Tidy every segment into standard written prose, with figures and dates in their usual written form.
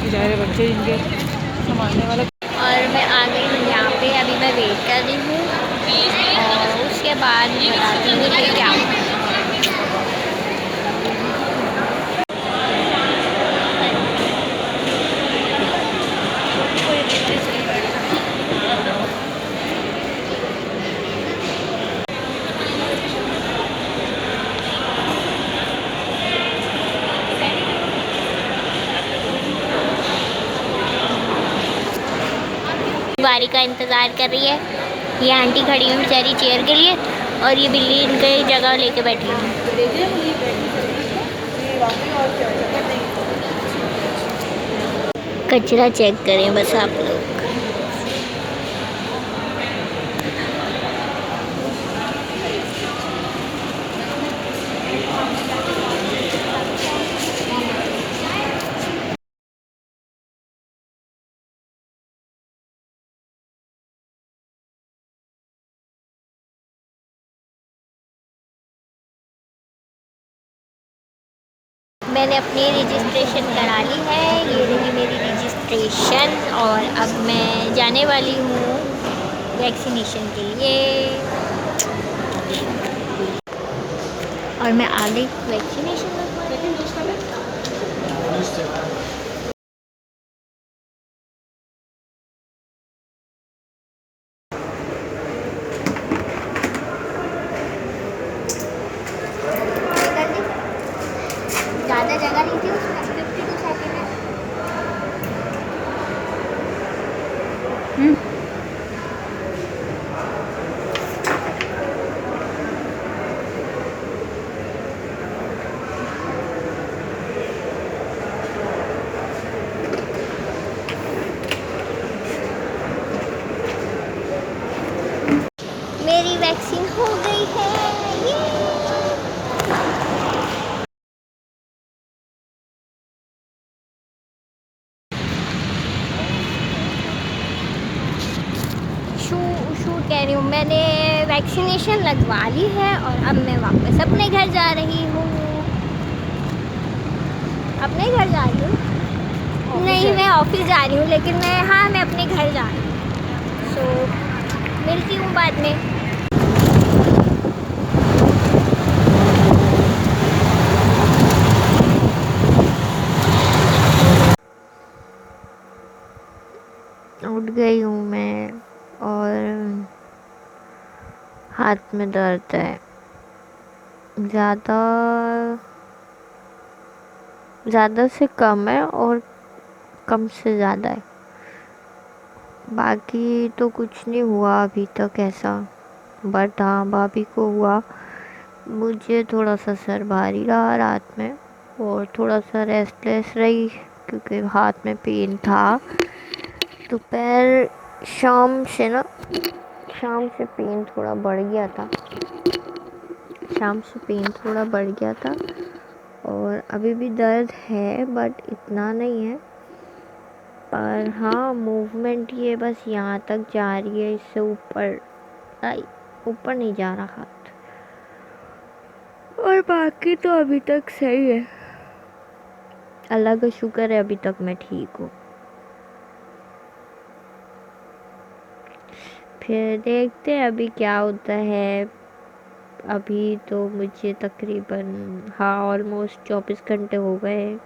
बेचारे बच्चे जिनके संभालने वाला। और मैं आ गई हूँ यहाँ पे, अभी मैं वेट कर रही हूँ और उसके बाद बताती हूँ कि क्या हुआ। बारी का इंतज़ार कर रही है। ये आंटी खड़ी हुई बेचारी चेयर के लिए और ये बिल्ली इनके जगह लेके बैठी हुई। कचरा चेक करें बस आप लोग। मैंने अपनी रजिस्ट्रेशन करा ली है, ये रही मेरी रजिस्ट्रेशन और अब मैं जाने वाली हूँ वैक्सीनेशन के लिए। और मैं आ गई वैक्सीनेशन लगवाने। ज़्यादा जगह नहीं थी उसमें, 52 सेकेंड है। मेरी वैक्सीन हो गई है, ये। शूट कह रही हूँ, मैंने वैक्सीनेशन लगवा ली है और अब मैं वापस अपने घर जा रही हूँ। अपने घर जा रही हूँ? नहीं, मैं ऑफिस जा रही हूँ, लेकिन मैं अपने घर जा रही हूँ। मिलती हूँ बाद में। उठ गई हूँ मैं और हाथ में दर्द है, ज़्यादा से कम है और कम से ज़्यादा है। बाकी तो कुछ नहीं हुआ अभी तक ऐसा, बट हाँ भाभी को हुआ। मुझे थोड़ा सा सर भारी रहा रात में और थोड़ा सा रेस्टलेस रही क्योंकि हाथ में पेन था। दोपहर शाम से पेन थोड़ा बढ़ गया था। और अभी भी दर्द है बट इतना नहीं है। पर हाँ, मूवमेंट ये बस यहाँ तक जा रही है, इससे ऊपर नहीं जा रहा हाथ। और बाकी तो अभी तक सही है, अल्लाह का शुक्र है, अभी तक मैं ठीक हूँ। फिर देखते हैं अभी क्या होता है। अभी तो मुझे तकरीबन ऑलमोस्ट 24 घंटे हो गए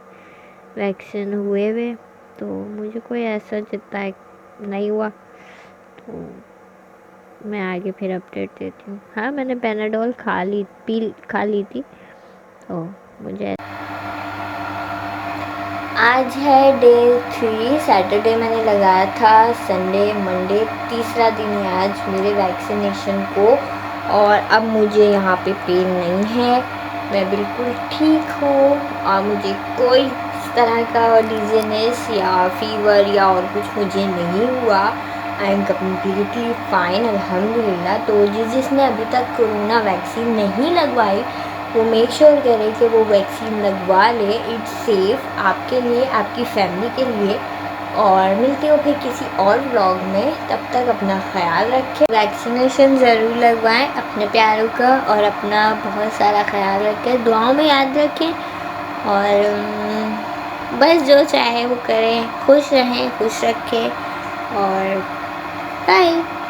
वैक्सीन हुए हुए, तो मुझे कोई ऐसा जितना नहीं हुआ। तो मैं आगे फिर अपडेट देती हूँ। हाँ, मैंने पैनाडोल खा ली थी। तो मुझे आज है डे 3, सैटरडे मैंने लगाया था, संडे मंडे तीसरा दिन है आज मेरे वैक्सीनेशन को। और अब मुझे यहाँ पे पेन नहीं है, मैं बिल्कुल ठीक हूँ और मुझे कोई इस तरह का डिजीनेस या फीवर या और कुछ मुझे नहीं हुआ। आई एम कम्प्लीटली फाइन अल्हम्दुलिल्लाह। तो जिसने अभी तक कोरोना वैक्सीन नहीं लगवाई वो मेक श्योर करें कि वो वैक्सीन लगवा ले। इट्स सेफ़ आपके लिए, आपकी फैमिली के लिए। और मिलते हो फिर किसी और व्लॉग में, तब तक अपना ख्याल रखें, वैक्सीनेशन ज़रूर लगवाएं अपने प्यारों का और अपना बहुत सारा ख्याल रखें, दुआओं में याद रखें। और बस जो चाहे वो करें, खुश रहें, खुश रखें और बाय।